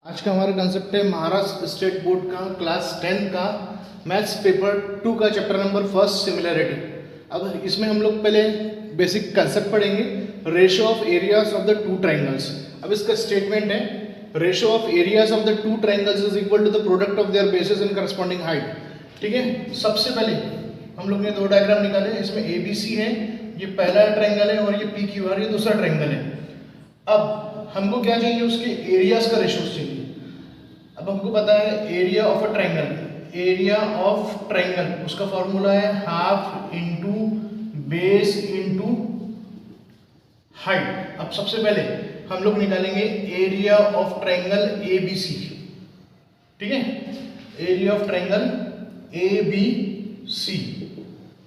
आज का हमारा कंसेप्ट है महाराष्ट्र स्टेट बोर्ड का क्लास 10 का मैथ्स पेपर 2 का चैप्टर नंबर फर्स्ट सिमिलैरिटी। अब इसमें हम लोग पहले बेसिक कंसेप्ट पढ़ेंगे, ratio of areas of the two triangles. अब इसका स्टेटमेंट है ratio of areas of the two triangles is equal to the product of their bases and corresponding height. ठीक है, सबसे पहले हम लोग ने दो डायग्राम निकाले, इसमें ABC है, ये पहला ट्राइंगल है, और ये PQR ये दूसरा ट्राइंगल है। अब हमको क्या चाहिए, उसके एरियाज का रेशियो चाहिए। अब हमको पता है area of a triangle, area of triangle उसका फॉर्मूला है half into base into height. अब सबसे पहले हम लोग निकालेंगे एरिया ऑफ ट्राइंगल ABC। ठीक है, एरिया ऑफ ट्राइंगल ABC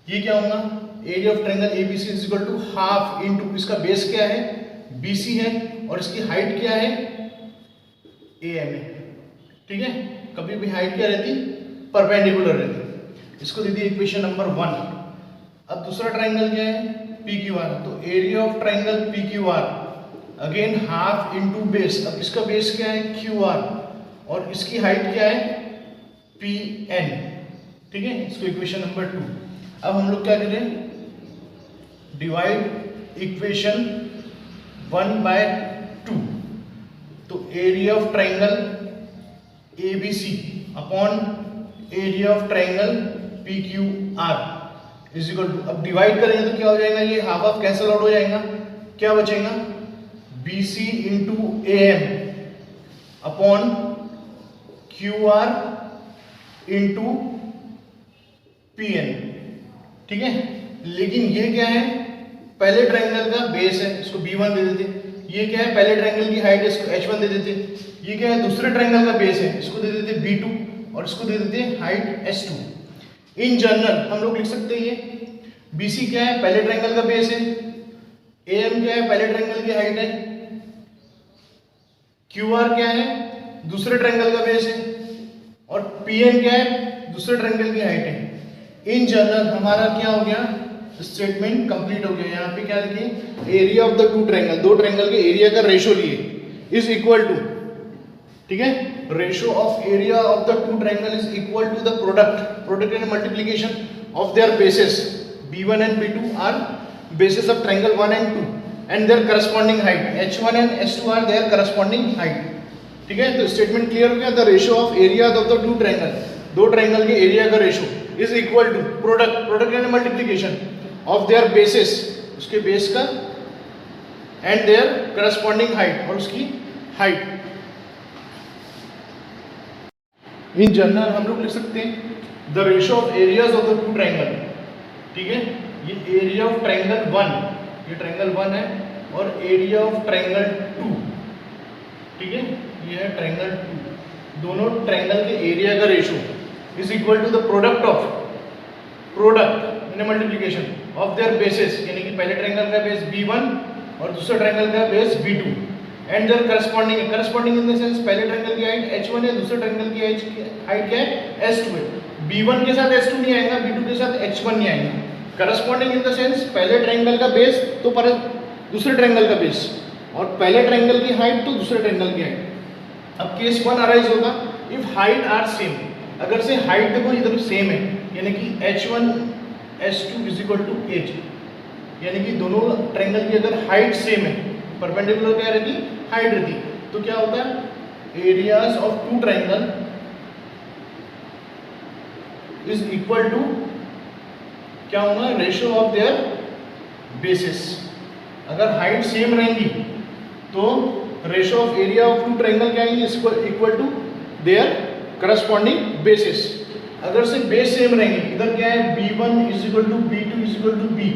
ये क्या होगा, area of triangle ABC is equal to half into इसका बेस क्या है BC है और इसकी हाइट क्या है AM है। ठीक है, कभी भी हाइट क्या रहती, परपेंडिकुलर रहती। इसको दे दी इक्वेशन नंबर 1। अब दूसरा ट्राइंगल क्या है PQR, तो area of triangle PQR again half into base. अब इसका बेस क्या है QR और इसकी हाइट क्या है PN। ठीक है, इसको इक्वेशन नंबर 2। अब हम लोग क्या करें, डिवाइड इक्वेशन 1/2। तो area of triangle ABC upon area of triangle PQR is equal to, अब डिवाइड करेंगे तो क्या हो जाएगा, ये हाफ हाफ कैंसिल आउट हो जाएगा, क्या बचेगा BC into AM upon QR into PN। ठीक है, लेकिन ये क्या है, पहले ट्राइंगल का बेस है, इसको B1 दे देते। ये क्या है, पहले ट्राइंगल की हाइट है, इसको H1 दे देते। ये क्या है, दूसरे ट्राइंगल का बेस है, इसको दे देते B2 और इसको दे देते हाइट S2। इन जनरल हम लोग लिख सकते हैं ये BC क्या है, पहले ट्राइंगल का बेस है, AM क्या है, पहले ट्राइंगल की हाइट है, QR क्या है, दूसरे ट्राइंगल का बेस है, और PN क्या है, दूसरे ट्राइंगल की हाइट है। इन जनरल हमारा क्या हो गया, स्टेटमेंट कंप्लीट हो गया। यहाँ पे क्या लिखे, area of the two triangle, दो ट्राइंगल के एरिया का रेशियो लिए इज इक्वल टू, ठीक है, ratio of area of the two triangle is equal to the product and multiplication of their bases B1 and B2 are bases of triangle 1 and 2 and their corresponding height H1 and H2 are their corresponding height. ठीक है, तो statement clear हो गया। The ratio of area of the two triangle, दो triangle के area का ratio is equal to product and multiplication of their bases, उसके base का, एंड देयर करस्पॉन्डिंग हाइट और उसकी हाइट। इन जनरल हम लोग लिख सकते हैं the ratio of areas of the two triangle. ठीक है, ये एरिया ऑफ ट्राइंगल 1, ये ट्राइंगल 1 है, और एरिया ऑफ ट्राइंगल 2। ठीक है, ये है ट्राइंगल 2। दोनों ट्राइंगल के एरिया का ratio is equal to the product multiplication of their bases, यानी कि पहले ट्राइंगल का बेस B1 और दूसरे ट्राइंगल का base B2 and their corresponding in the sense पहले ट्राइंगल की हाइट H1 है, दूसरे ट्राइंगल की हाइट क्या है S2 है। B1 के साथ S2 नहीं आएगा, B2 के साथ H1 नहीं आएगा। करस्पॉन्डिंग इन द सेंस पहले ट्राइंगल का बेस तो पर दूसरे ट्राइंगल का बेस, और पहले ट्राइंगल की हाइट तो दूसरे ट्राइंगल की हाइट। अब केस 1 अराइज होगा इफ हाइट आर सेम, अगर से हाइट देखो इधर सेम है, यानी कि H1 S2 is equal to H, यानी कि दोनों ट्राइंगल की अगर हाइट सेम है, परपेंडिकुलर क्या रहती, हाइट रहती, तो क्या होता है areas of two triangle is equal to क्या होगा, रेशियो ऑफ देयर बेसिस। अगर हाइट सेम रहेंगी तो ratio of area of two triangle क्या आएंगे, equal to their corresponding bases. अगर से बेस सेम रहेंगे, इधर क्या है B1 is equal to B2 is equal to B।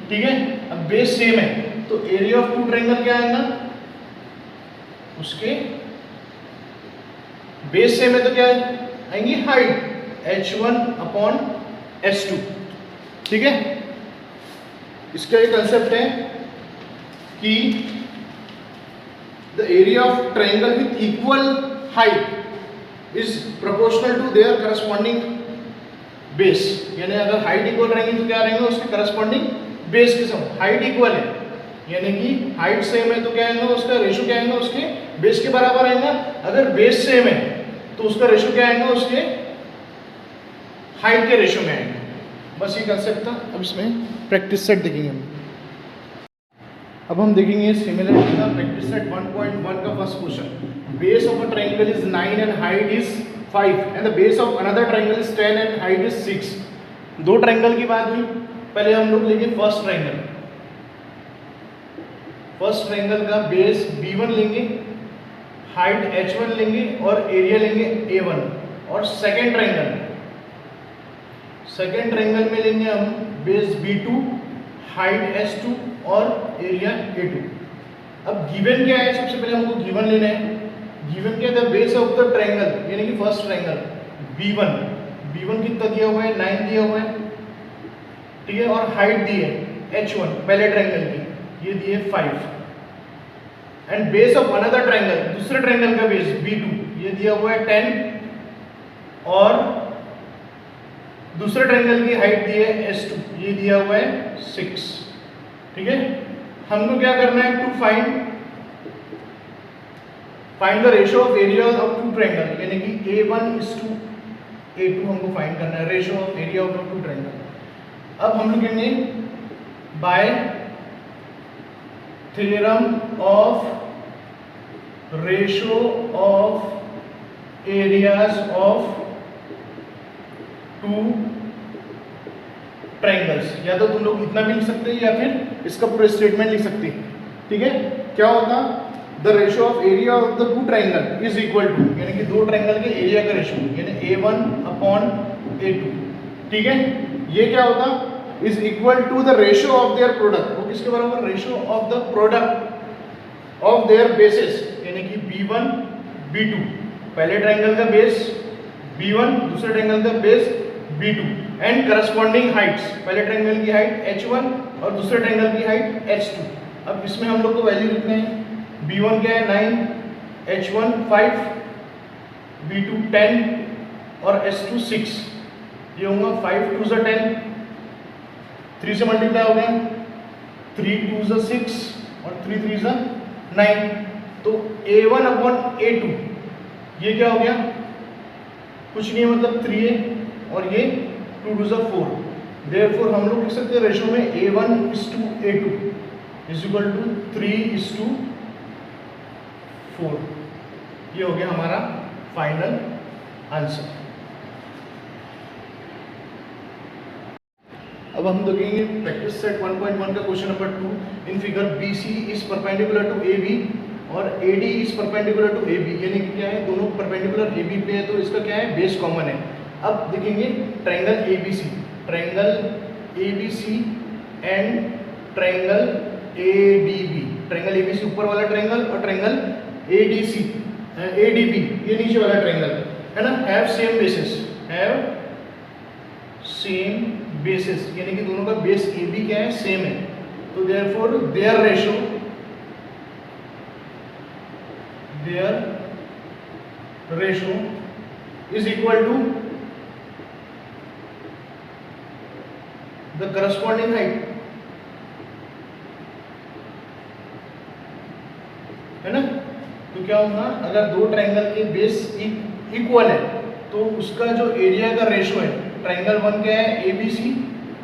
ठीक है, अब बेस सेम है तो एरिया ऑफ टू ट्राइंगल क्या आएगा, उसके बेस सेम है तो क्या आएंगी, हाइट H1 अपॉन S2। ठीक है, इसका एक कंसेप्ट है कि the area of triangle with equal height is proportional to their corresponding base, यानी अगर हाइट इक्वल रहेंगी तो क्या रहेंगे, उसके करस्पॉन्डिंग बेस के साथ। हाइट इक्वल है यानी कि हाइट सेम है तो क्या आएगा, उसका रेशो क्या आएगा, उसके बेस के बराबर आएगा। अगर बेस सेम है तो उसका रेशो क्या आएगा, उसके हाइट के रेशो में आएगा। बस ये कंसेप्ट था। अब इसमें प्रैक्टिस सेट देखेंगे हम। अब हम देखेंगे सिमिलरिटी का प्रैक्टिस सेट 1.1 का first question. Base of a triangle is 9 and height is 5 and the base of another triangle is 10 and height is 6। दो ट्रायंगल की बात हुई। पहले हम लोग लेंगे फर्स्ट ट्रायंगल। फर्स्ट ट्रायंगल का बेस b1 लेंगे, हाइट h1 लेंगे और एरिया लेंगे a1। और सेकेंड ट्रायंगल में लेंगे हम बेस b2, हाइट h2 और एरिया a2। अब गिवन क्या है, सबसे पहले हमको गिवन लेना है। गिवन क्या है, बेस ऑफ द ट्रायंगल यानी कि फर्स्ट ट्रायंगल b1 कितना दिया हुआ है, 9 दिया हुआ है, ठीक है। और हाइट दी है h1 पहले ट्रायंगल की, ये दी है 5। And base of another triangle, दूसरे ट्रायंगल का बेस b2, ये दिया हुआ है 10 और दूसरे ट्रायंगल की हाइट दी है h2, ये दिया हुआ है 6, ठीक है। हमको क्या करना है, to find the ratio of area of two triangle, यानी कि a1:a2 हमको फाइंड करना है, ratio of area of two triangle. अब हम लोग कहेंगे by theorem of ratio of areas of two triangles. या तो तुम लोग इतना भी लिख सकते हैं या फिर इसका पूरा स्टेटमेंट लिख सकते हैं, ठीक है। क्या होगा, the ratio of area of the two triangle is equal to, यानी कि दो ट्रायंगल के एरिया का रेशियो, यानी a1/a2, ठीक है। ये क्या होता, is equal to the ratio of their product. वो किसके बराबर, ratio of the product of their bases, यानी कि b1 b2, पहले ट्रायंगल का बेस b1, दूसरे ट्रायंगल का base b2 and corresponding Heights, पहले ट्रायंगल की हाइट h1 और दूसरे ट्रायंगल की हाइट h2। अब इसमें हम लोग को वैल्यू लिखना है, b1 क्या है 9, h1 5, b2 10 और h2 6। ये होगा 5 2 * 10, 3 से मल्टीप्लाई हो गया, 3 2 = 6 और 3 3 = 9। तो a1/a2 ये क्या हो गया, कुछ नहीं है, मतलब 3 है और ये 2 2 = 4। देयरफॉर हम लोग लिख सकते हैं रेशियो में a1:a2 = 3:4। ये हो गया हमारा फाइनल आंसर। अब हम देखेंगे प्रैक्टिस सेट 1.1 का question number 2। In figure BC is perpendicular to AB और AD is perpendicular to AB, यानी कि क्या है, दोनों परपेंडिकुलर AB पे है तो इसका क्या है, बेस कॉमन है। अब देखेंगे triangle ABC and triangle ADB। Triangle ABC ऊपर वाला ट्रायंगल और ट्रायंगल ADB ये नीचे वाला ट्रायंगल है ना, हैव सेम बेसिस, यानी कि दोनों का बेस AB क्या है, सेम है। तो therefore their ratio is equal to the corresponding height, है ना। तो क्या होगा, अगर दो ट्रायंगल के बेस इक्वल है तो उसका जो एरिया का रेशियो है, ट्रायंगल 1 क्या है ABC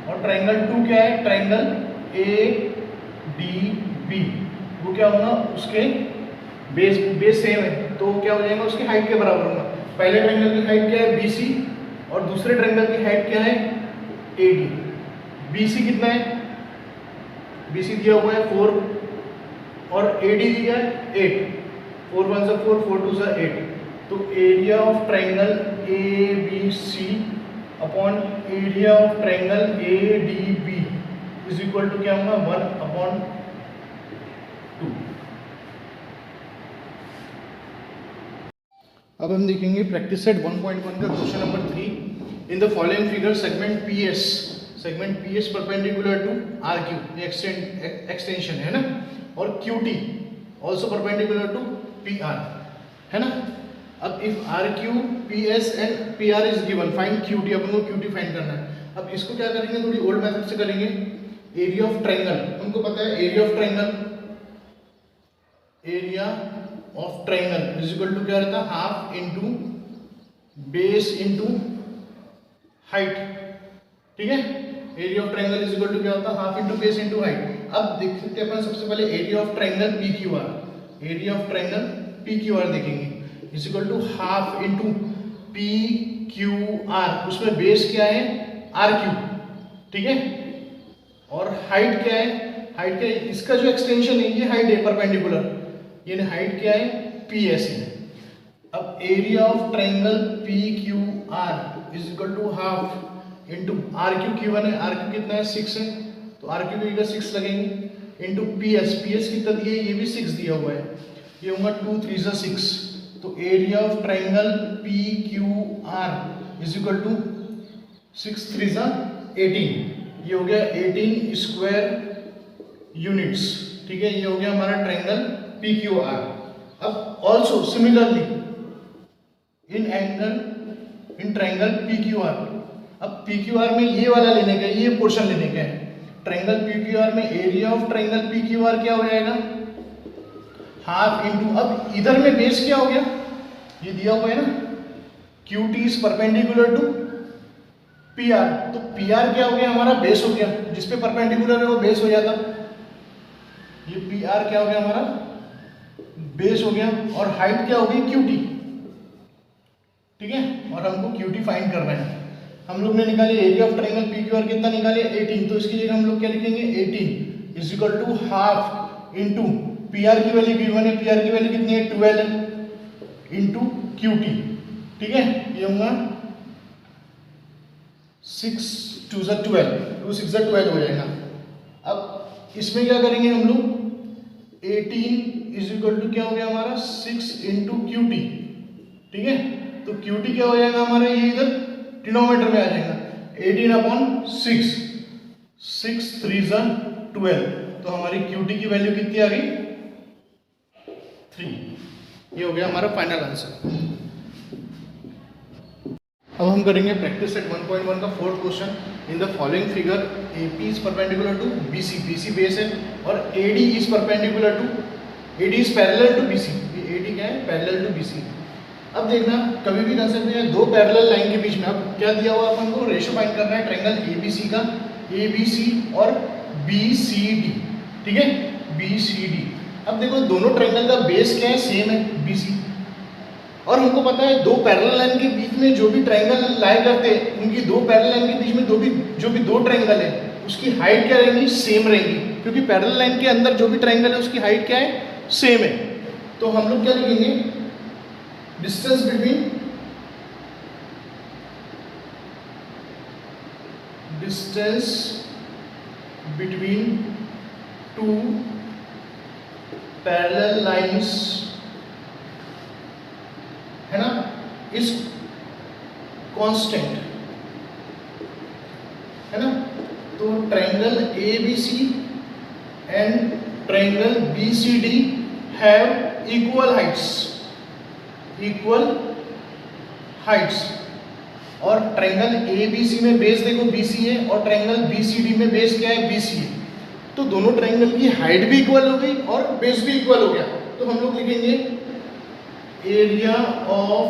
और ट्रायंगल 2 क्या है, ट्रायंगल ADB, वो क्या होगा, उसके बेस सेम है तो क्या हो जाएगा, उसकी हाइट के बराबर होगा। पहले ट्रायंगल की हाइट क्या है BC और दूसरे ट्रायंगल की हाइट क्या है AD। BC कितना है, BC दिया हुआ है 4 और AD दिया है 8, 4 1 = 4, 4 2 = 8। तो area of triangle ABC upon area of triangle ADB is equal to क्या होगा, 1/2। अब हम देखेंगे प्रैक्टिस सेट 1.1 का question number 3। In the following figure segment PS perpendicular to RQ, ये एक्सटेंशन है ना, और QT also perpendicular to PR, है ना। अब if RQ, PS and PR is given, find QT, अपन को QT फाइंड करना है। अब इसको क्या करेंगे, थोड़ी ओल्ड मेथड से करेंगे। एरिया ऑफ ट्रायंगल, उनको पता है area of triangle, area of triangle is equal to क्या रहता है, half into base into height, ठीक है। Area of triangle is equal to क्या होता है, half into base into height. अब देख सकते हैं अपन सबसे पहले area of triangle P Q R, area of triangle P Q R देखेंगे is equal to half into P Q R, उसमें बेस क्या है आर क्यू, ठीक है, और हाइट क्या है, हाइट क्या है, इसका जो एक्सटेंशन है ये हाइट है परपेंडिकुलर, यानी हाइट क्या है पी एस है। अब area of triangle P Q R is equal to half into R Q Q one है, आर क्यू कितना है 6 है, तो आर क्यू का 6 लगेंगे इंटू पी एस कितना दिया है, ये भी 6 दिया हुआ है, ये होगा 2 3 6, तो area of triangle P Q R is equal to 6 3 18, ये हो गया 18 स्क्वायर यूनिट्स, ठीक है, ये हो गया हमारा ट्रायंगल पी क्यू आर। अब also similarly in angle in triangle P Q are, अब पी क्यू आर में ये वाला लेने का, ये पोर्शन लेने का है, ट्रायंगल पी क्यू आर में area of triangle P Q are क्या हो जाएगा, हाफ इंटू, अब इधर में बेस क्या हो गया, ये दिया हुआ है ना, Q T is perpendicular to P R, तो पी आर क्या हो गया हमारा बेस हो गया, जिसपे परपेंडिकुलर है वो बेस हो जाता, ये पी आर क्या हो गया हमारा बेस हो गया, और हाइट क्या हो गई क्यू टी, ठीक है, और हमको क्यू टी फाइंड करना है। हम लोग ने निकाले area of triangle P Q are कितना निकाले 18, तो इसकी जगह हम लोग क्या लिखेंगे 18 is equal to half into P R की वैल्यू गिवन है, पी आर की वैल्यू कितनी है 12 है इंटू क्यू टी, ठीक है, ये होगा 6 2 12, 2 6 12 हो जाएगा। अब इसमें क्या करेंगे हम लोग, 18 इज इक्वल टू क्या हो गया हमारा 6 इंटू क्यू टी, ठीक है, तो क्यू टी क्या हो जाएगा हमारा, ये इधर डिनोमिनेटर में आ जाएगा 18 अपॉन 6, 6 3 12, तो हमारी क्यू टी की वैल्यू कितनी आ गई 3, ये हो गया हमारा फाइनल आंसर। अब हम करेंगे प्रैक्टिस सेट 1.1 का fourth question. In the following figure AP is perpendicular to BC, BC base है, और AD is perpendicular to, AD is parallel to BC, ये AD क्या है पैरेलल टू BC। अब देखना कभी भी कर सकते हैं दो पैरेलल लाइन के बीच में, अब क्या दिया हुआ अपन को रेशो फाइंड करना है ट्रायंगल ABC का, ABC और BCD, ठीक है, BCD। अब देखो दोनों ट्रायंगल का बेस क्या है सेम है BC, और हमको पता है दो पैरेलल लाइन के बीच में जो भी ट्रायंगल लाया करते हैं, उनकी दो पैरेलल लाइन के बीच में जो भी दो ट्रायंगल है उसकी हाइट क्या रहेंगी सेम रहेंगी, क्योंकि पैरेलल लाइन के अंदर जो भी ट्रायंगल है उसकी हाइट क्या है सेम है। तो हम लोग क्या लिखेंगे, distance between two parallel lines है ना इज कांस्टेंट, है ना, तो triangle ABC and triangle BCD have equal Heights, और ट्रायंगल ABC में बेस देखो BC है और ट्रायंगल BCD में बेस क्या है BC है, तो दोनों ट्रायंगल की हाइट भी इक्वल हो गई और बेस भी इक्वल हो गया। तो हम लोग लिखेंगे area of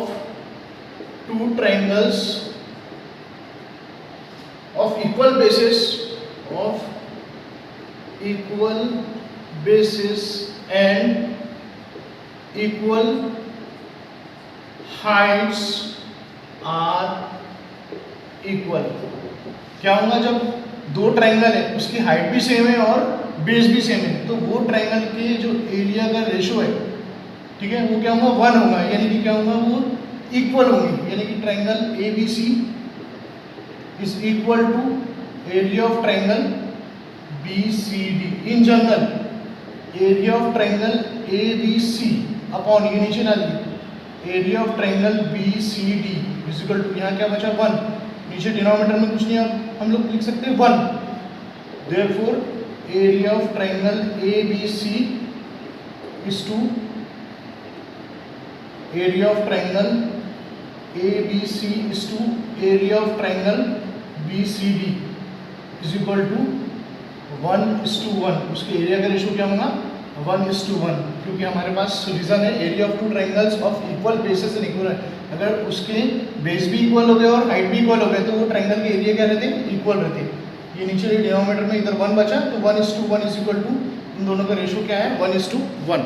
two triangles of equal bases and equal heights are equal. क्या होगा जब दो ट्रायंगल है उसकी हाइट भी सेम है और बेस भी सेम है, तो वो ट्रायंगल के जो एरिया का रेशो है, ठीक है, वो क्या होगा 1 होगा, यानी कि क्या होगा वो इक्वल होंगे, यानी कि triangle ABC is equal to area of triangle BCD। In general area of triangle ABC upon, ये नीचे ना लिखिए, area of triangle BCD is equal to, यहाँ क्या बचा 1, नीचे डिनोमिनेटर में कुछ नहीं, अब हम लोग लिख सकते हैं 1, therefore area of triangle ABC is to area of triangle ABC is to area of triangle BCD is equal to 1:1, उसके एरिया का रेशो क्या होगा 1:1, क्योंकि हमारे पास रीजन है area of two triangles of equal bases and equal. अगर उसके base भी इक्वल हो गए और हाइट भी इक्वल हो गए तो वो ट्रायंगल के एरिया क्या रहते हैं, इक्वल रहते हैं। ये नीचे डिनोमिनेटर में इधर 1 बचा तो 1:1 इज इक्वल टू, इन दोनों का रेशो क्या है 1:1।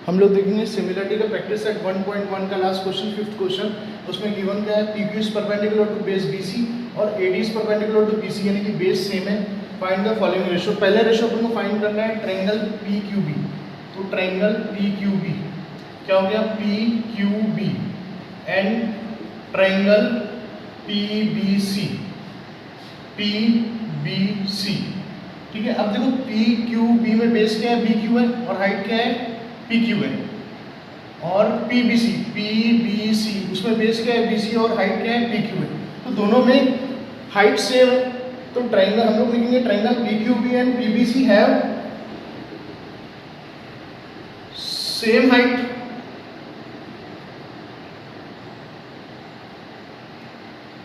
हम लोग देखेंगे सिमिलरिटी का प्रैक्टिस सेट 1.1 का लास्ट क्वेश्चन, 5th क्वेश्चन। उसमें गिवन क्या है, PQ is perpendicular to base BC और AD is perpendicular to BC, यानी कि बेस सेम है। Find the following ratio. पहले रेशो अपन को फाइंड करना है ट्रायंगल PQB। तो ट्रायंगल PQB क्या हो गया, PQB and triangle PBC, PBC, ठीक है। अब देखो PQB में बेस क्या है, BQ है, और हाइट क्या है, PQ है। और PBC उसमें बेस क्या है, BC, और हाइट क्या है, PQ है। तो दोनों में हाइट सेम है, तो ट्रायंगल हम लोग लिखेंगे triangle PQB and PBC have same height,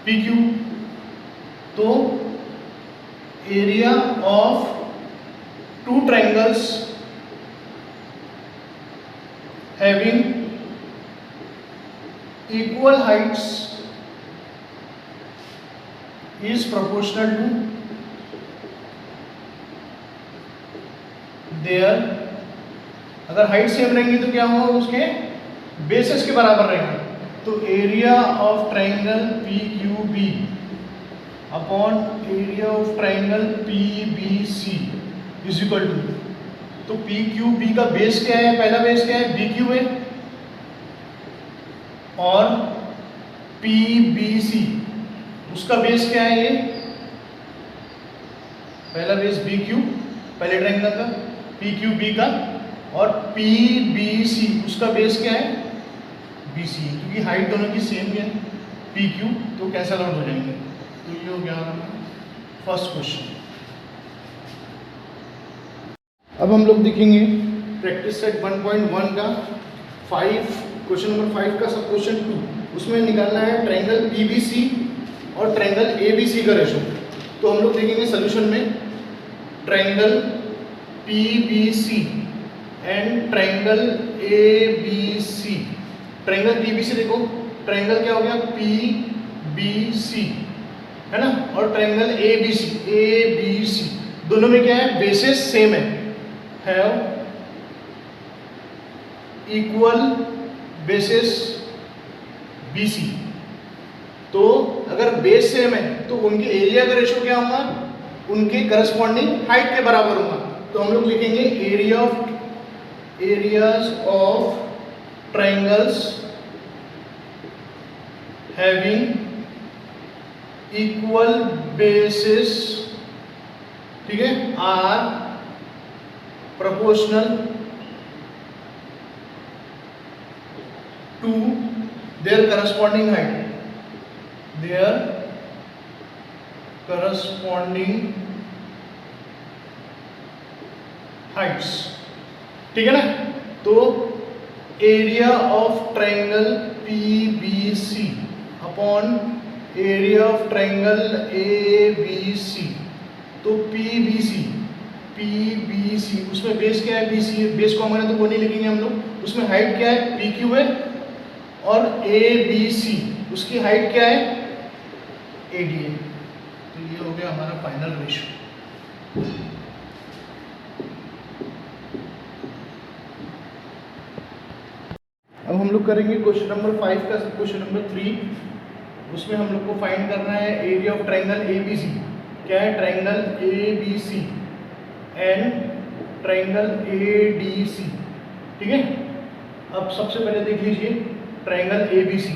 PQ। तो area of two triangles having equal heights is proportional to their, अगर हाइट सेम रहेंगी तो क्या होगा, उसके बेसिस के बराबर रहेंगे। तो area of triangle PQB upon area of triangle PBC is equal to, तो PQB का बेस क्या है, पहला बेस क्या है, BQ है, और PBC उसका बेस क्या है, ये पहला बेस BQ पहले ट्रायंगल का, PQB का, और PBC उसका बेस क्या है, BC, क्योंकि हाइट दोनों की सेम है PQ, तो कैंसल आउट हो जाएंगे। तो ये हो गया फर्स्ट क्वेश्चन। अब हम लोग देखेंगे प्रैक्टिस सेट 1.1 का 5, क्वेश्चन नंबर 5 का सब क्वेश्चन 2। उसमें निकालना है ट्रायंगल PBC और ट्रायंगल ABC का रेशो। तो हम लोग देखेंगे सोल्यूशन में triangle PBC and triangle ABC। Triangle PBC देखो, ट्रायंगल क्या हो गया PBC है ना, और ट्रायंगल ABC दोनों में क्या है, बेसिस सेम है, have equal basis BC। तो अगर बेस सेम है तो उनके एरिया का रेशो क्या होगा, उनके करस्पॉन्डिंग हाइट के बराबर होगा। तो हम लोग लिखेंगे areas of triangles having equal bases, ठीक है, are proportional to their corresponding heights, ठीक है ना। तो area of triangle PBC upon area of triangle ABC, तो PBC उसमें बेस क्या है, BC, बेस कॉमन है तो वो नहीं लिखेंगे हम लोग। उसमें हाइट क्या है, PQ है, और ABC उसकी हाइट क्या है, AD है। तो ये हो गया हमारा फाइनल रेशो। अब हम लोग करेंगे क्वेश्चन नंबर 5 का क्वेश्चन नंबर 3। उसमें हम लोग को फाइंड करना है एरिया ऑफ ट्रायंगल ABC। क्या है, triangle ABC and triangle ADC, ठीक है। अब सबसे पहले देख लीजिए ट्रायंगल ABC,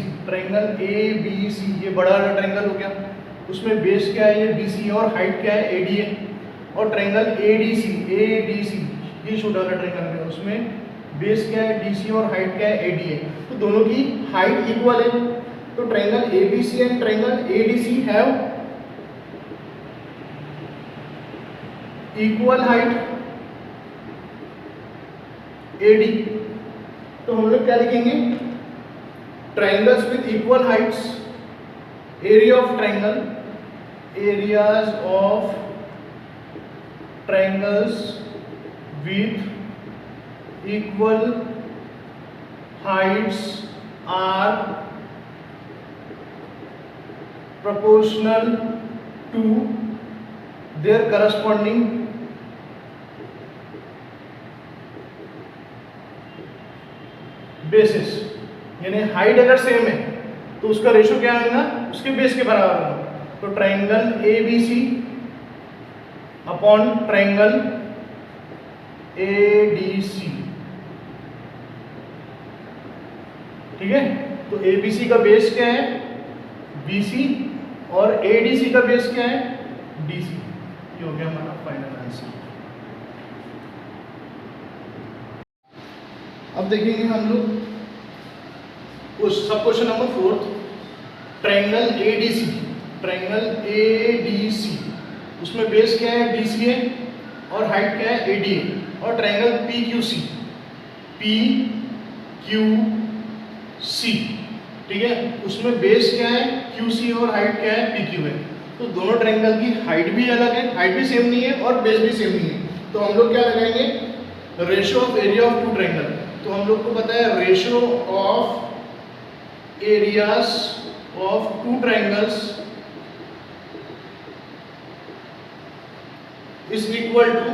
ये बड़ा वाला ट्रायंगल हो गया, उसमें बेस क्या है, ये BC, और हाइट क्या है, AD है। और ट्रायंगल ADC ये छोटा वाला ट्रायंगल है, उसमें बेस क्या है, DC, और हाइट क्या है, AD है। तो दोनों की हाइट इक्वल है। तो triangle ABC and triangle ADC have equal height AD। तो हम लोग क्या लिखेंगे, triangles with equal heights, area of triangle, areas of triangles with equal heights are proportional to their corresponding bases। यानी हाइट अगर same है तो उसका रेशो क्या आएगा, उसके बेस के बराबर होगा। तो triangle A B C upon triangle A D C, ठीक है। तो ए बी सी का बेस क्या है, बी सी, और एडीसी का बेस क्या है, डीसी। ये हो गया हमारा फाइनल आंसर। अब देखेंगे हम लोग सब question number 4, triangle ADC, triangle ADC, उसमें बेस क्या है, डीसी है, और हाइट क्या है, एडी है। और ट्रायंगल पीक्यूसी, पीक्यूसी, ठीक है, उसमें बेस क्या है, क्यूसी, और हाइट क्या है, पीक्यू है। तो दोनों ट्रायंगल की हाइट भी अलग है, हाइट भी सेम नहीं है और बेस भी सेम नहीं है। तो हम लोग क्या लगाएंगे, ratio of area of two triangle. तो हम लोग को पता है ratio of areas of two triangles is equal to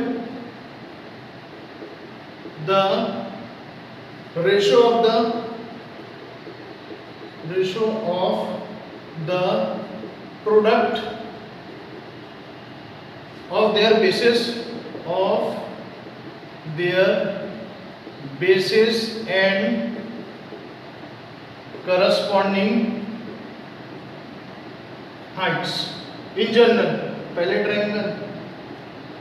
the ratio of the product of their bases and corresponding heights। in general पहले ट्रायंगल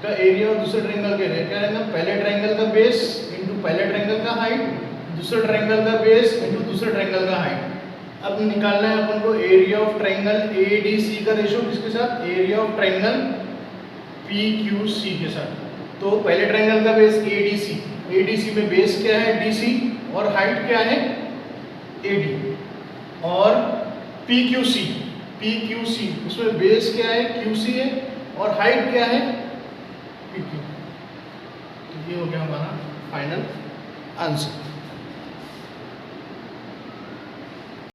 का एरिया और दूसरे ट्रायंगल का एरिया क्या रहेगा, पहले ट्रायंगल का बेस इंटू पहले ट्रायंगल का हाइट, दूसरे ट्रायंगल का बेस इंटू दूसरे ट्रायंगल का हाइट। अब निकालना है अपन को एरिया ऑफ ट्रायंगल एडीसी का रेशियो किसके साथ, एरिया ऑफ ट्रायंगल पीक्यूसी के साथ। तो पहले ट्रायंगल का बेस एडीसी, एडीसी में बेस क्या है, डीसी, और हाइट क्या है, एडी, और पीक्यूसी, पीक्यूसी उसमें बेस क्या है, क्यूसी है, और हाइट क्या है, पीक्यू। ये हो गया हमारा फाइनल आंसर।